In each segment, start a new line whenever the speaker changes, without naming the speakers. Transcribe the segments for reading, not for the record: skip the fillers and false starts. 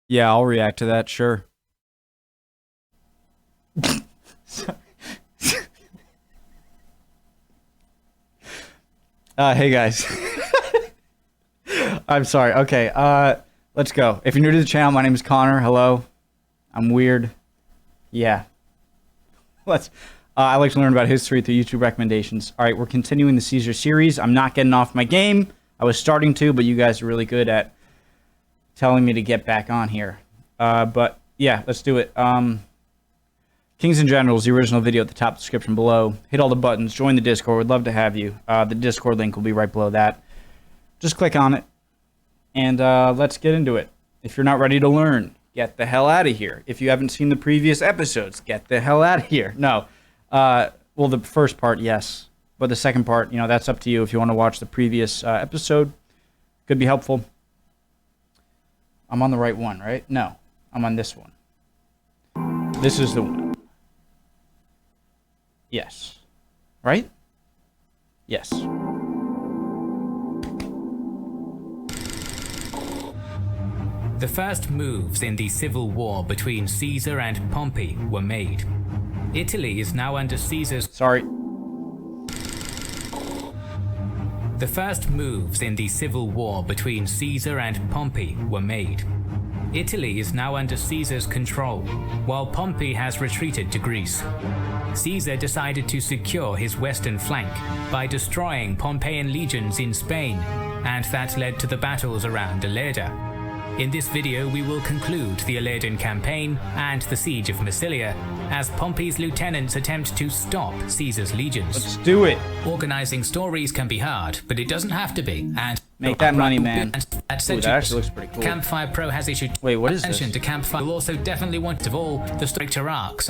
Yeah, I'll react to that, sure. Hey guys. I'm sorry. Okay, let's go. If you're new to the channel, my name is Connor. Hello. I'm weird. Yeah. I like to learn about history through YouTube recommendations. All right, we're continuing the Caesar series. I'm not getting off my game. I was starting to, but you guys are really good at telling me to get back on here. But yeah, let's do it. Kings and Generals, the original video at the top description below. Hit all the buttons. Join the Discord. We'd love to have you. The Discord link will be right below that. Just click on it, and let's get into it. If you're not ready to learn, get the hell out of here. If you haven't seen the previous episodes, get the hell out of here. No. Well, the first part, yes. But the second part, you know, that's up to you. If you want to watch the previous episode, could be helpful. I'm on the right one, right? No. I'm on this one. This is the one. Yes. Right? Yes.
The first moves in the civil war between Caesar and Pompey were made. Italy is now under Caesar's...
Sorry.
The first moves in the civil war between Caesar and Pompey were made. Italy is now under Caesar's control, while Pompey has retreated to Greece. Caesar decided to secure his western flank by destroying Pompeian legions in Spain, and that led to the battles around Ilerda. In this video we will conclude the Ilerdan campaign and the siege of Massilia, as Pompey's lieutenants attempt to stop Caesar's legions.
Let's do it.
Organizing stories can be hard, but it doesn't have to be. And
make that money, man.
Ooh,
that actually looks pretty cool.
Campfire Pro has issued attention to Campfire. You'll also definitely want of all the stricter arcs.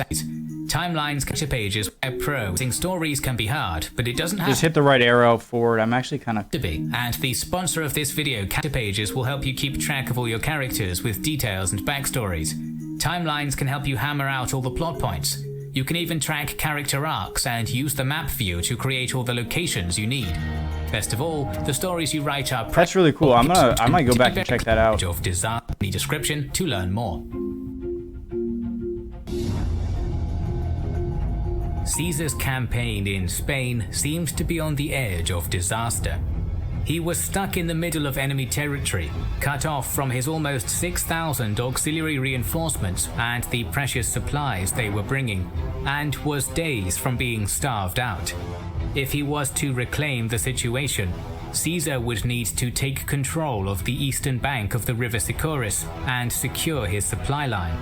Timelines, capture pages, Pro. Stories can be hard, but it doesn't have
just hit the right arrow forward. I'm actually kind of
to be. And the sponsor of this video, capture pages, will help you keep track of all your characters with details and backstories. Timelines can help you hammer out all the plot points. You can even track character arcs and use the map view to create all the locations you need. Best of all, the stories you write are
that's really cool. I might go back and check that out.
Of the description to learn more. Caesar's campaign in Spain seemed to be on the edge of disaster. He was stuck in the middle of enemy territory, cut off from his almost 6,000 auxiliary reinforcements and the precious supplies they were bringing, and was days from being starved out. If he was to reclaim the situation, Caesar would need to take control of the eastern bank of the river Sicoris and secure his supply line.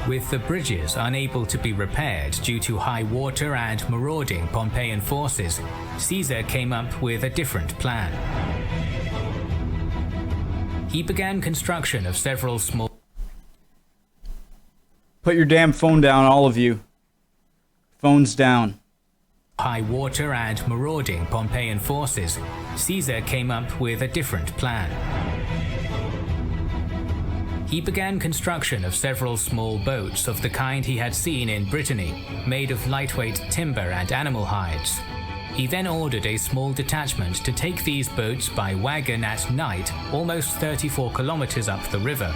With the bridges unable to be repaired due to high water and marauding Pompeian forces, Caesar came up with a different plan. He began construction of several small...
Put your damn phone down, all of you. Phones down.
High water and marauding Pompeian forces, Caesar came up with a different plan. He began construction of several small boats of the kind he had seen in Brittany, made of lightweight timber and animal hides. He then ordered a small detachment to take these boats by wagon at night, almost 34 kilometers up the river.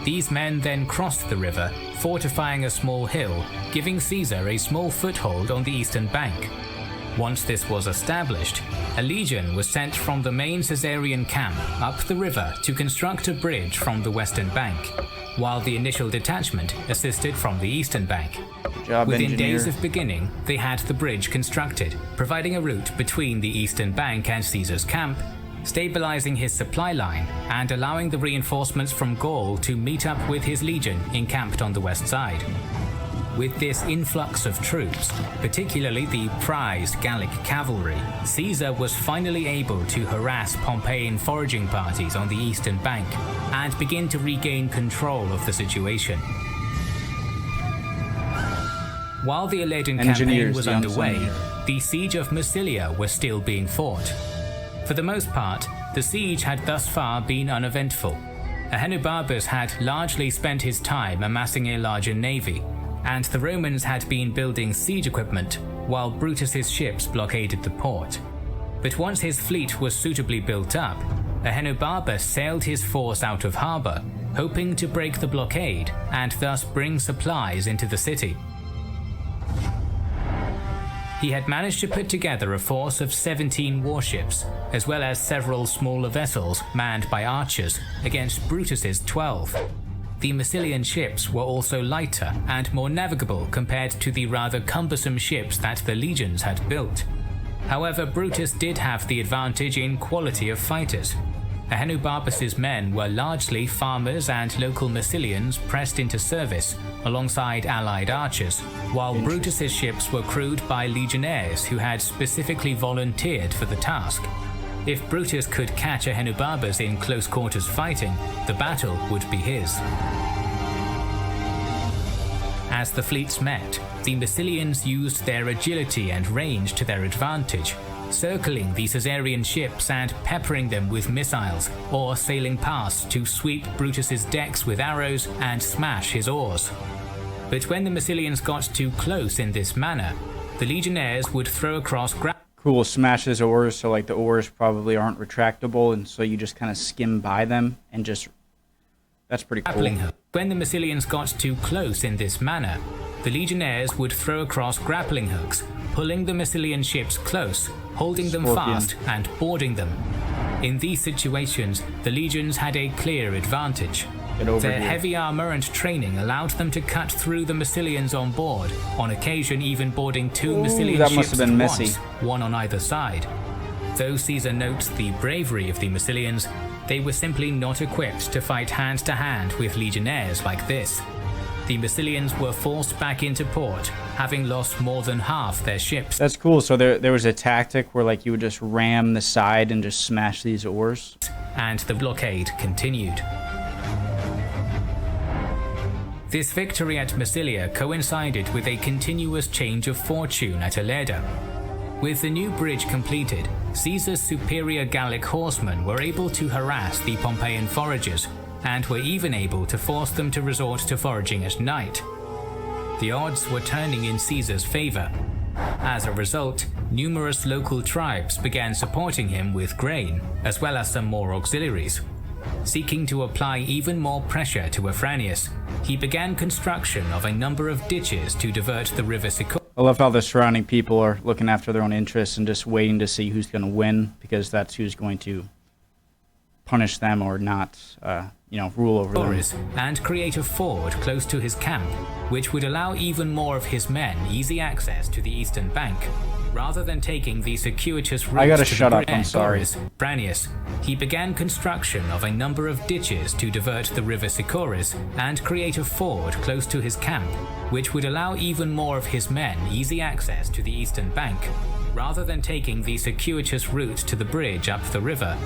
These men then crossed the river, fortifying a small hill, giving Caesar a small foothold on the eastern bank. Once this was established, a legion was sent from the main Caesarian camp up the river to construct a bridge from the western bank, while the initial detachment assisted from the eastern bank. Within days of beginning, they had the bridge constructed, providing a route between the eastern bank and Caesar's camp, stabilizing his supply line, and allowing the reinforcements from Gaul to meet up with his legion encamped on the west side. With this influx of troops, particularly the prized Gallic cavalry, Caesar was finally able to harass Pompeian foraging parties on the eastern bank and begin to regain control of the situation. While the Ilerdan campaign was underway, the siege of Massilia was still being fought. For the most part, the siege had thus far been uneventful. Ahenobarbus had largely spent his time amassing a larger navy, and the Romans had been building siege equipment while Brutus's ships blockaded the port. But once his fleet was suitably built up, Ahenobarbus sailed his force out of harbour hoping to break the blockade and thus bring supplies into the city. He had managed to put together a force of 17 warships, as well as several smaller vessels manned by archers, against Brutus's 12. The Massilian ships were also lighter and more navigable compared to the rather cumbersome ships that the legions had built. However, Brutus did have the advantage in quality of fighters. Ahenobarbus's men were largely farmers and local Massilians pressed into service alongside allied archers, while Brutus's ships were crewed by legionnaires who had specifically volunteered for the task. If Brutus could catch Ahenobarbus in close quarters fighting, the battle would be his. As the fleets met, the Massilians used their agility and range to their advantage, circling the Caesarian ships and peppering them with missiles, or sailing past to sweep Brutus's decks with arrows and smash his oars. But when the Massilians got too close in this manner, the legionnaires would throw across
Cool, smash his oars, so like the oars probably aren't retractable, and so you just kind of skim by them and just... That's pretty cool.
When the Massilians got too close in this manner, the legionnaires would throw across grappling hooks, pulling the Massilian ships close, holding them fast and boarding them. In these situations, the legions had a clear advantage. Their heavy armor and training allowed them to cut through the Massilians on board, on occasion even boarding two Massilian ships at once, one on either side. Though Caesar notes the bravery of the Massilians, they were simply not equipped to fight hand-to-hand with legionnaires like this. The Massilians were forced back into port, having lost more than half their ships.
That's cool. So there was a tactic where like you would just ram the side and just smash these oars.
And the blockade continued. This victory at Massilia coincided with a continuous change of fortune at Ilerda. With the new bridge completed, Caesar's superior Gallic horsemen were able to harass the Pompeian foragers, and were even able to force them to resort to foraging at night. The odds were turning in Caesar's favor. As a result, numerous local tribes began supporting him with grain, as well as some more auxiliaries. Seeking to apply even more pressure to Afranius, he began construction of a number of ditches to divert the river Sicoris.
I love how the surrounding people are looking after their own interests and just waiting to see who's going to win, because that's who's going to punish them or not, rule over them.
And create a ford close to his camp, which would allow even more of his men easy access to the eastern bank. Rather than taking the circuitous route Afranius, he began construction of a number of ditches to divert the river Sicoris and create a ford close to his camp, which would allow even more of his men easy access to the eastern bank, rather than taking the circuitous route to the bridge up the river,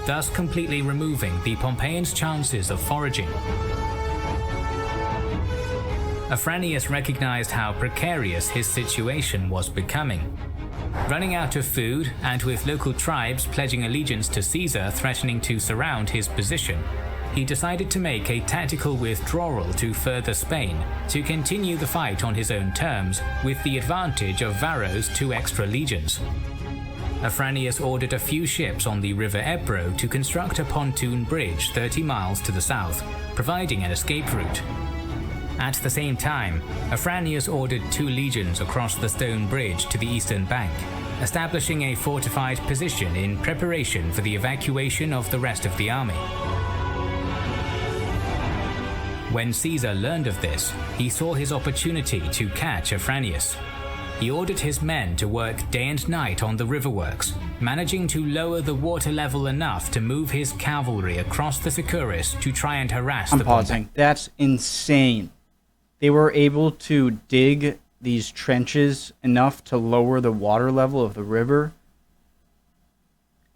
thus completely removing the Pompeians' chances of foraging. Afranius recognized how precarious his situation was becoming. Running out of food, and with local tribes pledging allegiance to Caesar threatening to surround his position, he decided to make a tactical withdrawal to further Spain to continue the fight on his own terms, with the advantage of Varro's 2 extra legions. Afranius ordered a few ships on the river Ebro to construct a pontoon bridge 30 miles to the south, providing an escape route. At the same time, Afranius ordered 2 legions across the stone bridge to the eastern bank, establishing a fortified position in preparation for the evacuation of the rest of the army. When Caesar learned of this, he saw his opportunity to catch Afranius. He ordered his men to work day and night on the riverworks, managing to lower the water level enough to move his cavalry across the Sicoris to try and harass the
Pompeians. That's insane. They were able to dig these trenches enough to lower the water level of the river.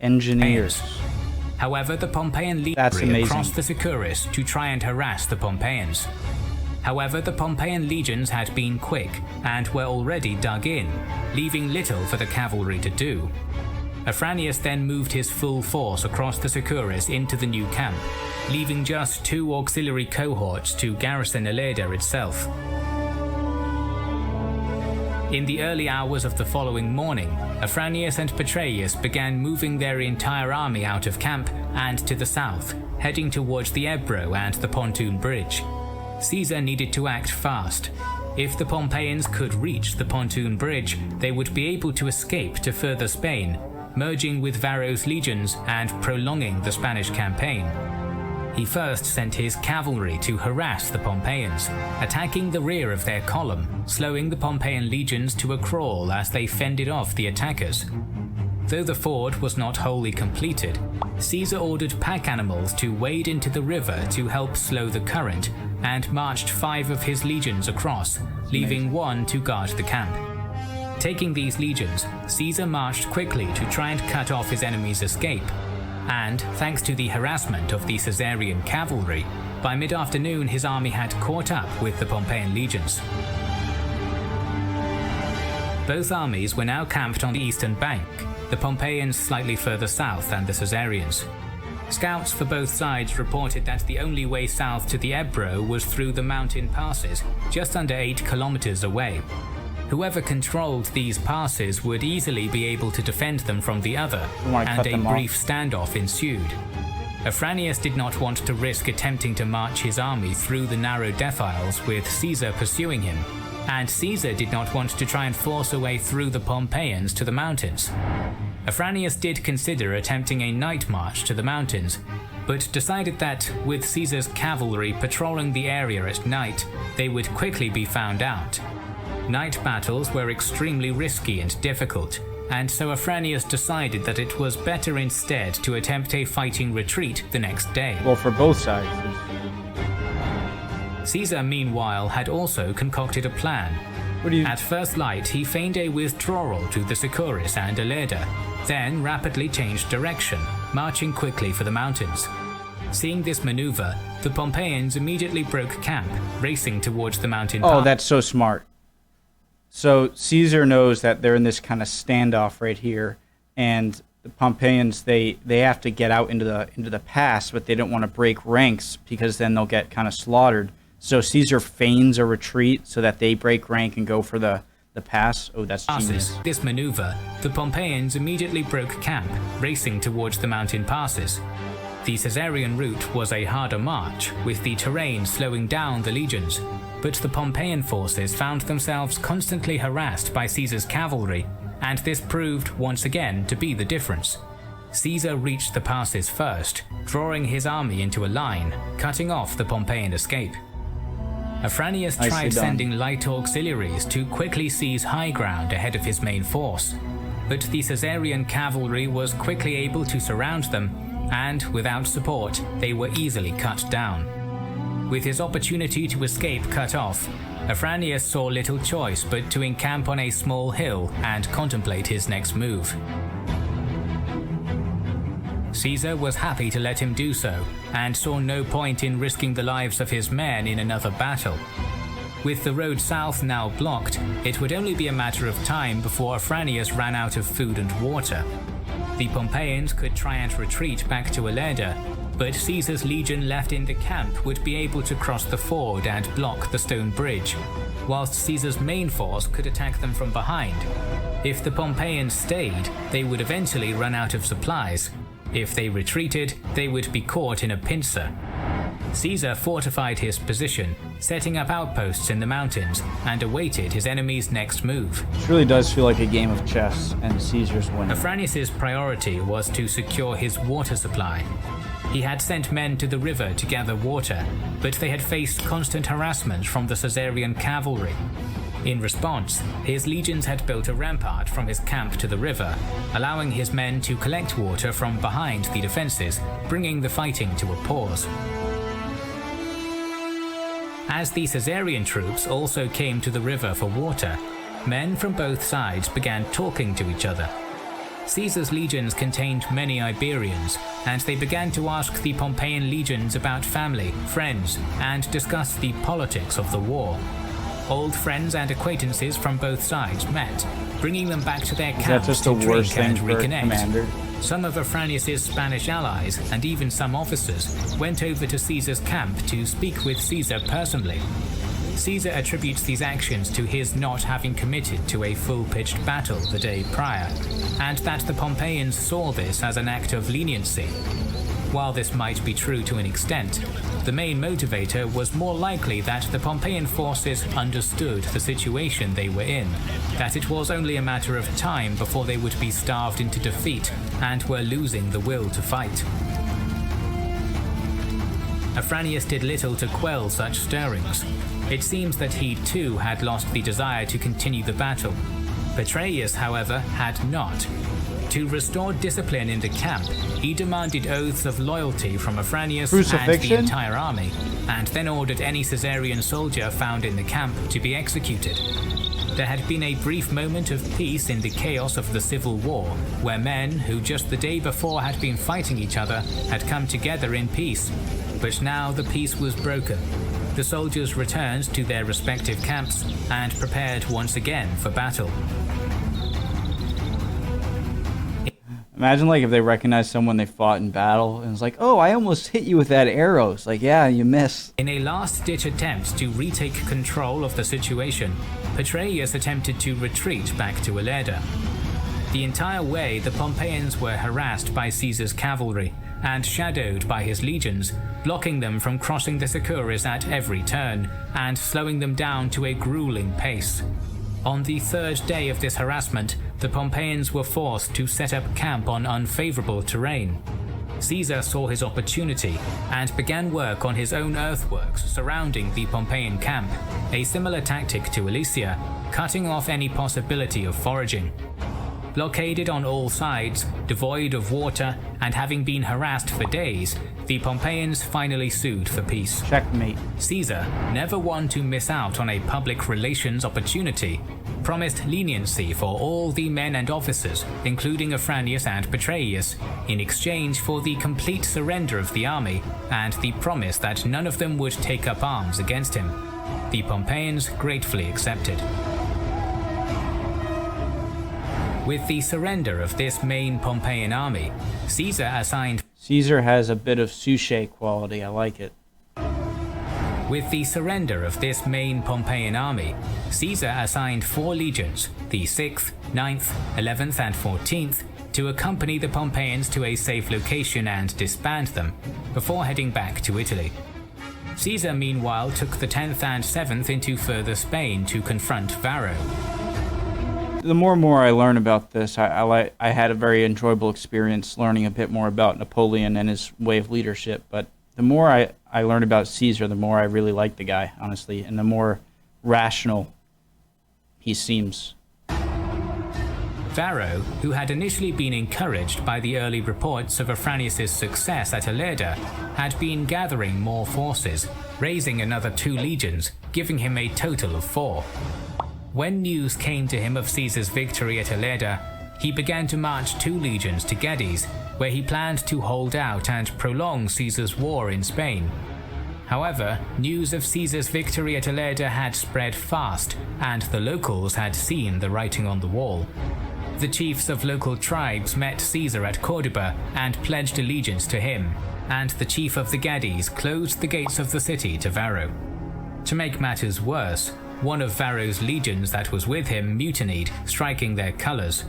Engineers.
However, the Pompeian legions crossed the Sicoris to try and harass the Pompeians. However, the Pompeian legions had been quick and were already dug in, leaving little for the cavalry to do. Afranius then moved his full force across the Sicoris into the new camp, leaving just 2 auxiliary cohorts to garrison Ilerda itself. In the early hours of the following morning, Afranius and Petreius began moving their entire army out of camp and to the south, heading towards the Ebro and the pontoon bridge. Caesar needed to act fast. If the Pompeians could reach the pontoon bridge, they would be able to escape to further Spain, merging with Varro's legions and prolonging the Spanish campaign. He first sent his cavalry to harass the Pompeians, attacking the rear of their column, slowing the Pompeian legions to a crawl as they fended off the attackers. Though the ford was not wholly completed, Caesar ordered pack animals to wade into the river to help slow the current and marched 5 of his legions across, leaving 1 to guard the camp. Taking these legions, Caesar marched quickly to try and cut off his enemy's escape. And, thanks to the harassment of the Caesarian cavalry, by mid-afternoon his army had caught up with the Pompeian legions. Both armies were now camped on the eastern bank, the Pompeians slightly further south than the Caesarians. Scouts for both sides reported that the only way south to the Ebro was through the mountain passes, just under 8 kilometers away. Whoever controlled these passes would easily be able to defend them from the other, and a brief standoff ensued. Afranius did not want to risk attempting to march his army through the narrow defiles with Caesar pursuing him, and Caesar did not want to try and force a way through the Pompeians to the mountains. Afranius did consider attempting a night march to the mountains, but decided that, with Caesar's cavalry patrolling the area at night, they would quickly be found out. Night battles were extremely risky and difficult, and so Afranius decided that it was better instead to attempt a fighting retreat the next day.
Well, for both sides.
Caesar, meanwhile, had also concocted a plan. At first light, he feigned a withdrawal to the Sicoris and Ilerda, then rapidly changed direction, marching quickly for the mountains. Seeing this maneuver, the Pompeians immediately broke camp, racing towards the mountain pass.
Oh, that's so smart. So Caesar knows that they're in this kind of standoff right here, and the Pompeians they have to get out into the pass, but they don't want to break ranks because then they'll get kind of slaughtered. So Caesar feigns a retreat so that they break rank and go for the pass. Oh, that's genius.
This maneuver, the Pompeians immediately broke camp, racing towards the mountain passes. The Caesarian route was a harder march, with the terrain slowing down the legions, but the Pompeian forces found themselves constantly harassed by Caesar's cavalry, and this proved once again to be the difference. Caesar reached the passes first, drawing his army into a line, cutting off the Pompeian escape. Afranius tried sending light auxiliaries to quickly seize high ground ahead of his main force, but the Caesarian cavalry was quickly able to surround them, and without support, they were easily cut down. With his opportunity to escape cut off, Afranius saw little choice but to encamp on a small hill and contemplate his next move. Caesar was happy to let him do so, and saw no point in risking the lives of his men in another battle. With the road south now blocked, it would only be a matter of time before Afranius ran out of food and water. The Pompeians could try and retreat back to Ilerda, but Caesar's legion left in the camp would be able to cross the ford and block the stone bridge, whilst Caesar's main force could attack them from behind. If the Pompeians stayed, they would eventually run out of supplies. If they retreated, they would be caught in a pincer. Caesar fortified his position, setting up outposts in the mountains, and awaited his enemy's next move.
This really does feel like a game of chess, and Caesar's winning.
Afranius' priority was to secure his water supply. He had sent men to the river to gather water, but they had faced constant harassment from the Caesarian cavalry. In response, his legions had built a rampart from his camp to the river, allowing his men to collect water from behind the defenses, bringing the fighting to a pause. As the Caesarian troops also came to the river for water, men from both sides began talking to each other. Caesar's legions contained many Iberians, and they began to ask the Pompeian legions about family, friends, and discuss the politics of the war. Old friends and acquaintances from both sides met, bringing them back to their camps to drink and reconnect. Some of Afranius' Spanish allies, and even some officers, went over to Caesar's camp to speak with Caesar personally. Caesar attributes these actions to his not having committed to a full-pitched battle the day prior, and that the Pompeians saw this as an act of leniency. While this might be true to an extent, the main motivator was more likely that the Pompeian forces understood the situation they were in, that it was only a matter of time before they would be starved into defeat and were losing the will to fight. Afranius did little to quell such stirrings. It seems that he too had lost the desire to continue the battle. Petreius, however, had not. To restore discipline in the camp, he demanded oaths of loyalty from Afranius and the entire army, and then ordered any Caesarian soldier found in the camp to be executed. There had been a brief moment of peace in the chaos of the civil war, where men who just the day before had been fighting each other had come together in peace. But now the peace was broken. The soldiers returned to their respective camps and prepared once again for battle.
Imagine like if they recognized someone they fought in battle and it's like, oh, I almost hit you with that arrow. It's like, yeah, you missed.
In a last-ditch attempt to retake control of the situation, Petreius attempted to retreat back to Ilerda. The entire way, the Pompeians were harassed by Caesar's cavalry and shadowed by his legions, blocking them from crossing the Sicuris at every turn and slowing them down to a grueling pace. On the third day of this harassment, the Pompeians were forced to set up camp on unfavorable terrain. Caesar saw his opportunity and began work on his own earthworks surrounding the Pompeian camp, a similar tactic to Alesia, cutting off any possibility of foraging. Blockaded on all sides, devoid of water, and having been harassed for days, the Pompeians finally sued for peace.
Checkmate.
Caesar, never one to miss out on a public relations opportunity, promised leniency for all the men and officers, including Afranius and Petreius, in exchange for the complete surrender of the army and the promise that none of them would take up arms against him. The Pompeians gratefully accepted. With the surrender of this main Pompeian army, Caesar assigned...
Caesar has a bit of Suchet quality, I like it.
With the surrender of this main Pompeian army, Caesar assigned 4 legions, the 6th, 9th, 11th and 14th, to accompany the Pompeians to a safe location and disband them, before heading back to Italy. Caesar meanwhile took the 10th and 7th into further Spain to confront Varro.
The more and more I learn about this, I had a very enjoyable experience learning a bit more about Napoleon and his way of leadership. But the more I learn about Caesar, the more I really like the guy, honestly, and the more rational he seems.
Varro, who had initially been encouraged by the early reports of Afranius' success at Ilerda, had been gathering more forces, raising another 2 legions, giving him a total of 4. When news came to him of Caesar's victory at Ilerda, he began to march 2 legions to Gades, where he planned to hold out and prolong Caesar's war in Spain. However, news of Caesar's victory at Ilerda had spread fast, and the locals had seen the writing on the wall. The chiefs of local tribes met Caesar at Corduba and pledged allegiance to him, and the chief of the Gades closed the gates of the city to Varro. To make matters worse, one of Varro's legions that was with him mutinied, striking their colors.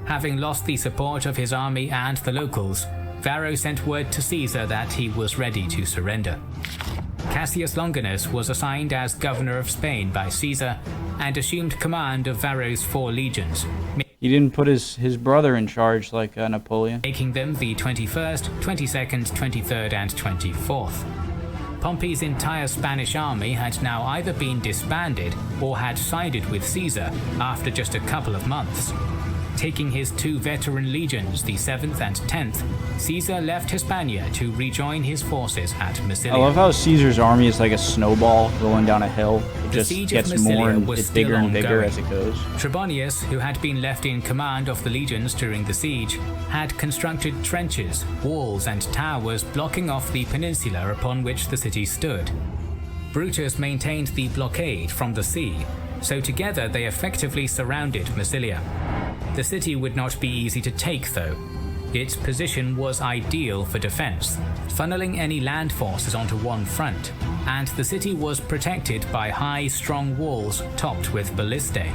Having lost the support of his army and the locals, Varro sent word to Caesar that he was ready to surrender. Cassius Longinus was assigned as governor of Spain by Caesar and assumed command of Varro's 4 legions.
He didn't put his brother in charge like Napoleon.
Making them the 21st, 22nd, 23rd and 24th. Pompey's entire Spanish army had now either been disbanded or had sided with Caesar after just a couple of months. Taking his 2 veteran legions, the 7th and 10th, Caesar left Hispania to rejoin his forces at Massilia.
I love how Caesar's army is like a snowball rolling down a hill. It just gets more and it's bigger and bigger as it goes.
Trebonius, who had been left in command of the legions during the siege, had constructed trenches, walls and towers blocking off the peninsula upon which the city stood. Brutus maintained the blockade from the sea, so together they effectively surrounded Massilia. The city would not be easy to take though. Its position was ideal for defense, funneling any land forces onto one front, and the city was protected by high, strong walls topped with ballistae.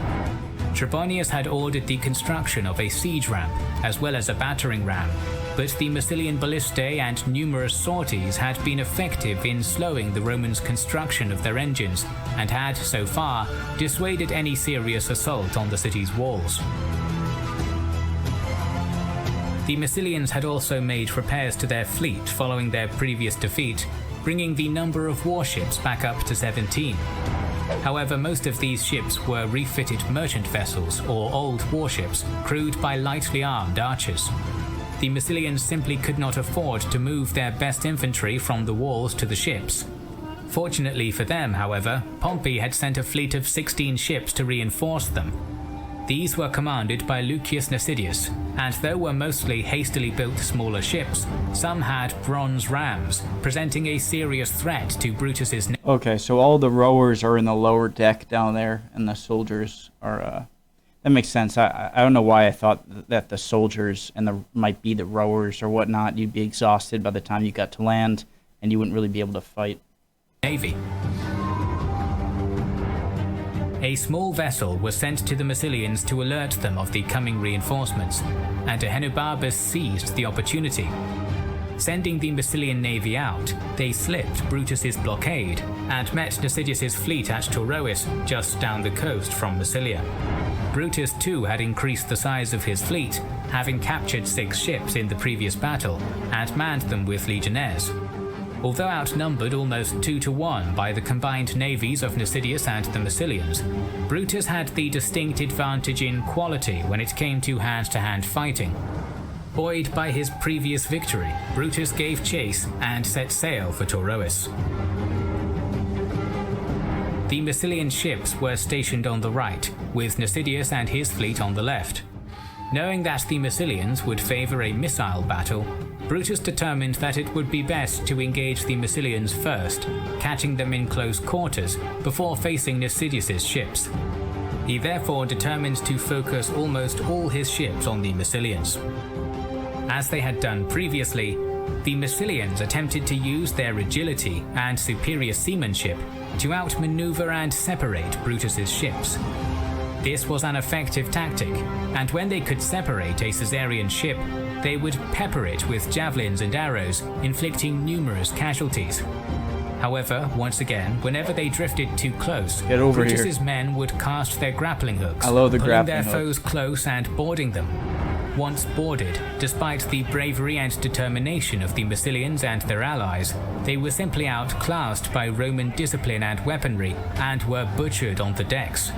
Trebonius had ordered the construction of a siege ramp as well as a battering ram, but the Massilian ballistae and numerous sorties had been effective in slowing the Romans' construction of their engines and had, so far, dissuaded any serious assault on the city's walls. The Massilians had also made repairs to their fleet following their previous defeat, bringing the number of warships back up to 17. However, most of these ships were refitted merchant vessels or old warships crewed by lightly armed archers. The Massilians simply could not afford to move their best infantry from the walls to the ships. Fortunately for them, however, Pompey had sent a fleet of 16 ships to reinforce them. These were commanded by Lucius Nasidius, and though were mostly hastily built smaller ships, some had bronze rams, presenting a serious threat to Brutus's...
Okay, so all the rowers are in the lower deck down there, and the soldiers are... That makes sense. I don't know why I thought that the soldiers and might be the rowers or whatnot, you'd be exhausted by the time you got to land, and you wouldn't really be able to fight.
Navy. A small vessel was sent to the Massilians to alert them of the coming reinforcements, and Ahenobarbus seized the opportunity. Sending the Massilian navy out, they slipped Brutus's blockade and met Nasidius's fleet at Taurois, just down the coast from Massilia. Brutus too had increased the size of his fleet, having captured 6 ships in the previous battle and manned them with legionnaires. Although outnumbered almost 2-1 by the combined navies of Nasidius and the Massilians, Brutus had the distinct advantage in quality when it came to hand-to-hand fighting. Buoyed by his previous victory, Brutus gave chase and set sail for Taurois. The Massilian ships were stationed on the right, with Nasidius and his fleet on the left. Knowing that the Massilians would favor a missile battle, Brutus determined that it would be best to engage the Massilians first, catching them in close quarters before facing Nasidius's ships. He therefore determined to focus almost all his ships on the Massilians. As they had done previously, the Massilians attempted to use their agility and superior seamanship to outmaneuver and separate Brutus's ships. This was an effective tactic, and when they could separate a Caesarian ship, they would pepper it with javelins and arrows, inflicting numerous casualties. However, once again, whenever they drifted too close, Brutus's men would cast their grappling hooks, pulling their foes close and boarding them. Once boarded, despite the bravery and determination of the Massilians and their allies, they were simply outclassed by Roman discipline and weaponry and were butchered on the decks.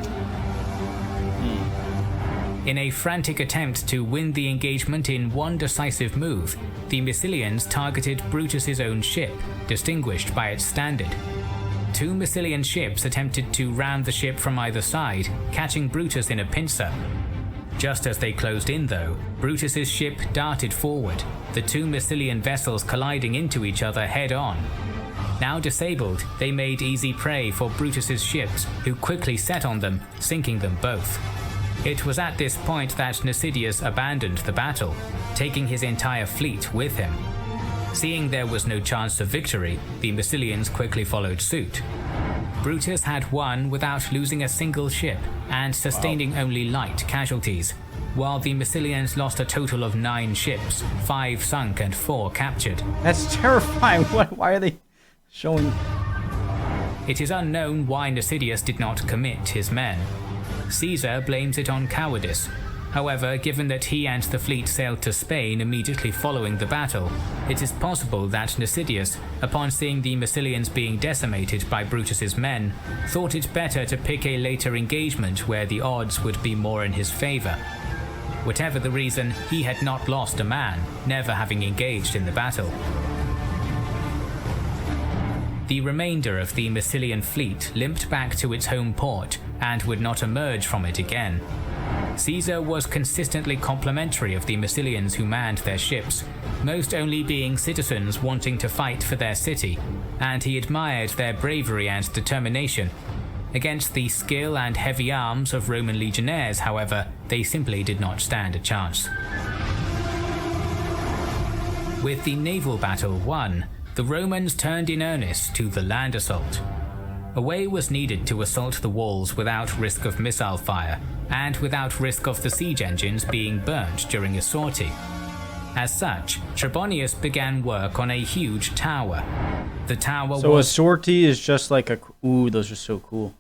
In a frantic attempt to win the engagement in one decisive move, the Massilians targeted Brutus's own ship, distinguished by its standard. 2 Massilian ships attempted to ram the ship from either side, catching Brutus in a pincer. Just as they closed in though, Brutus's ship darted forward, the 2 Massilian vessels colliding into each other head-on. Now disabled, they made easy prey for Brutus's ships, who quickly set on them, sinking them both. It was at this point that Nasidius abandoned the battle, taking his entire fleet with him. Seeing there was no chance of victory, the Massilians quickly followed suit. Brutus had won without losing a single ship and sustaining only light casualties, while the Massilians lost a total of 9 ships, 5 sunk and 4 captured.
That's terrifying. Why are they showing...
It is unknown why Nasidius did not commit his men. Caesar blames it on cowardice. However, given that he and the fleet sailed to Spain immediately following the battle, it is possible that Nasidius, upon seeing the Massilians being decimated by Brutus's men, thought it better to pick a later engagement where the odds would be more in his favor. Whatever the reason, he had not lost a man, never having engaged in the battle. The remainder of the Massilian fleet limped back to its home port and would not emerge from it again. Caesar was consistently complimentary of the Massilians who manned their ships, most only being citizens wanting to fight for their city, and he admired their bravery and determination. Against the skill and heavy arms of Roman legionnaires, however, they simply did not stand a chance. With the naval battle won, the Romans turned in earnest to the land assault. A way was needed to assault the walls without risk of missile fire, and without risk of the siege engines being burnt during a sortie. As such, Trebonius began work on a huge tower. The tower
So
was...
a sortie is just like a... Ooh, those are so cool.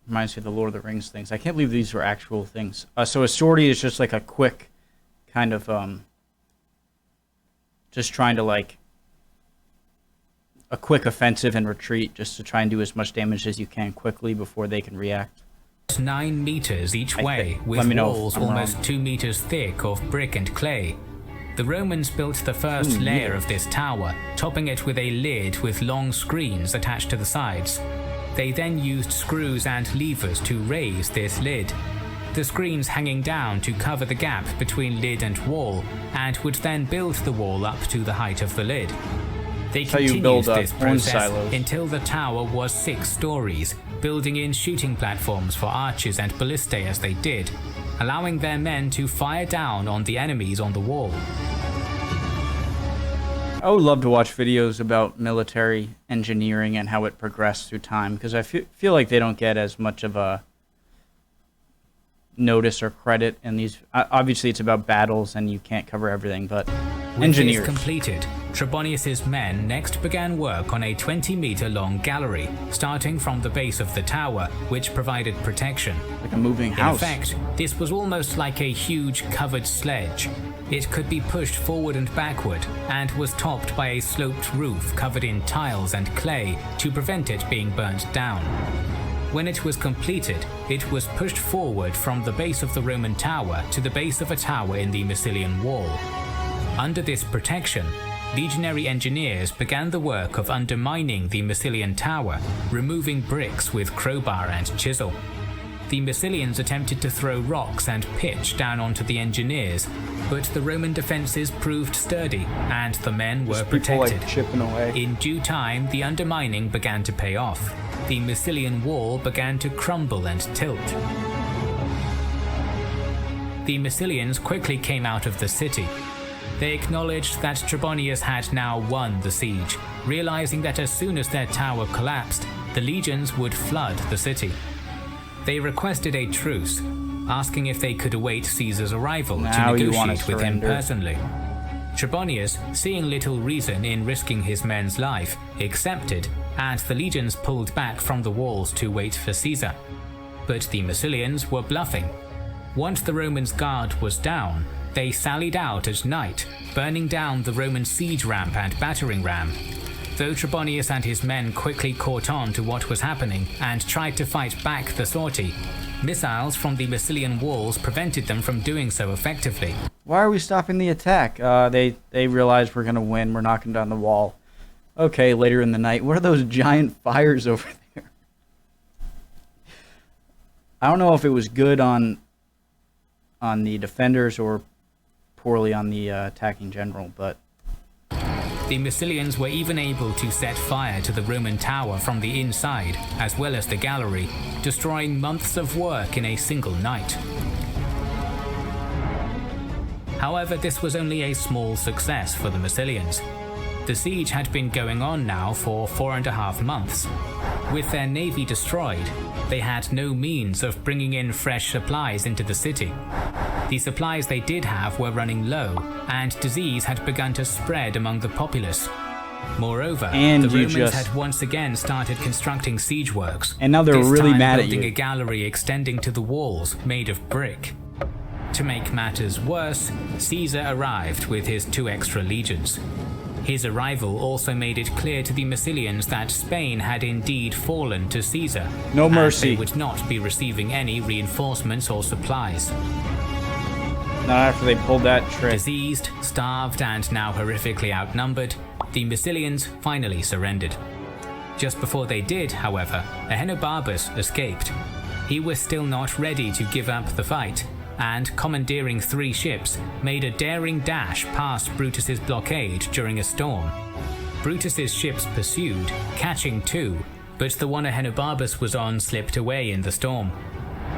Reminds me of the Lord of the Rings things. I can't believe these were actual things. So a sortie is just like a quick kind of... just trying to like... a quick offensive and retreat, just to try and do as much damage as you can quickly before they can react.
9 meters each way, with walls almost 2 meters thick of brick and clay. The Romans built the first layer of this tower, topping it with a lid with long screens attached to the sides. They then used screws and levers to raise this lid, the screens hanging down to cover the gap between lid and wall, and would then build the wall up to the height of the lid. They continued this process until the tower was 6 stories, building in shooting platforms for archers and ballistae as they did, allowing their men to fire down on the enemies on the wall.
I would love to watch videos about military engineering and how it progressed through time, because I feel like they don't get as much of a notice or credit in these. Obviously, it's about battles and you can't cover everything, but engineers.
With this completed, Trebonius's men next began work on a 20-meter-long gallery, starting from the base of the tower, which provided protection.
Like a moving house.
In effect, this was almost like a huge covered sledge. It could be pushed forward and backward, and was topped by a sloped roof covered in tiles and clay to prevent it being burnt down. When it was completed, it was pushed forward from the base of the Roman tower to the base of a tower in the Massilian wall. Under this protection, legionary engineers began the work of undermining the Massilian tower, removing bricks with crowbar and chisel. The Massilians attempted to throw rocks and pitch down onto the engineers, but the Roman defenses proved sturdy and the men were protected.
Chipping away.
In due time, the undermining began to pay off. The Massilian wall began to crumble and tilt. The Massilians quickly came out of the city. They acknowledged that Trebonius had now won the siege, realizing that as soon as their tower collapsed, the legions would flood the city. They requested a truce, asking if they could await Caesar's arrival to negotiate with him personally. Trebonius, seeing little reason in risking his men's life, accepted, and the legions pulled back from the walls to wait for Caesar. But the Massilians were bluffing. Once the Romans' guard was down, they sallied out at night, burning down the Roman siege ramp and battering ram. Though Trebonius and his men quickly caught on to what was happening and tried to fight back the sortie, missiles from the Massilian walls prevented them from doing so effectively.
Why are we stopping the attack? They realize we're going to win. We're knocking down the wall. Okay, later in the night. What are those giant fires over there? I don't know if it was good on the defenders or poorly on the attacking general, but...
The Massilians were even able to set fire to the Roman tower from the inside, as well as the gallery, destroying months of work in a single night. However, this was only a small success for the Massilians. The siege had been going on now for 4.5 months. With their navy destroyed, they had no means of bringing in fresh supplies into the city. The supplies they did have were running low, and disease had begun to spread among the populace. Moreover, the Romans had once again started constructing siege works,
and now they're really mad at you.
Building a gallery extending to the walls made of brick. To make matters worse, Caesar arrived with his 2 extra legions. His arrival also made it clear to the Massilians that Spain had indeed fallen to Caesar.
No mercy.
And they would not be receiving any reinforcements or supplies.
Not after they pulled that trick.
Diseased, starved, and now horrifically outnumbered, the Massilians finally surrendered. Just before they did, however, Ahenobarbus escaped. He was still not ready to give up the fight, and commandeering 3 ships, made a daring dash past Brutus's blockade during a storm. Brutus's ships pursued, catching 2, but the one Ahenobarbus was on slipped away in the storm.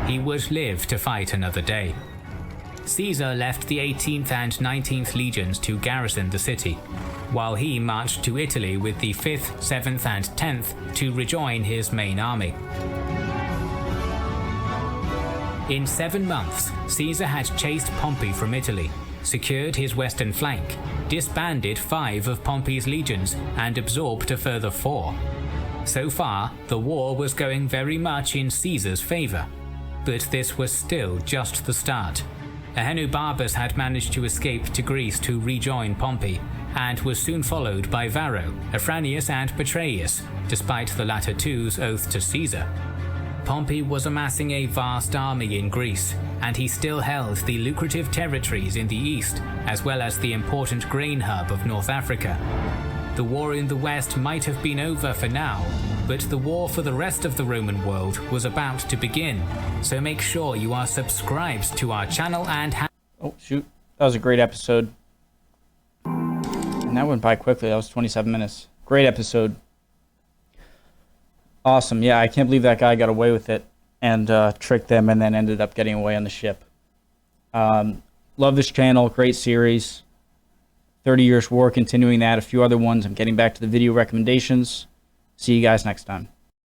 He would live to fight another day. Caesar left the 18th and 19th legions to garrison the city, while he marched to Italy with the 5th, 7th, and 10th to rejoin his main army. In 7 months, Caesar had chased Pompey from Italy, secured his western flank, disbanded 5 of Pompey's legions, and absorbed a further 4. So far, the war was going very much in Caesar's favor. But this was still just the start. Ahenobarbus had managed to escape to Greece to rejoin Pompey, and was soon followed by Varro, Afranius, and Petreius, despite the latter two's oath to Caesar. Pompey was amassing a vast army in Greece, and he still held the lucrative territories in the east, as well as the important grain hub of North Africa. The war in the west might have been over for now, but the war for the rest of the Roman world was about to begin, so make sure you are subscribed to our channel and
oh shoot, that was a great episode. And that went by quickly. That was 27 minutes. Great episode. Awesome. Yeah, I can't believe that guy got away with it and tricked them and then ended up getting away on the ship. Love this channel. Great series. 30 Years War, continuing that. A few other ones. I'm getting back to the video recommendations. See you guys next time.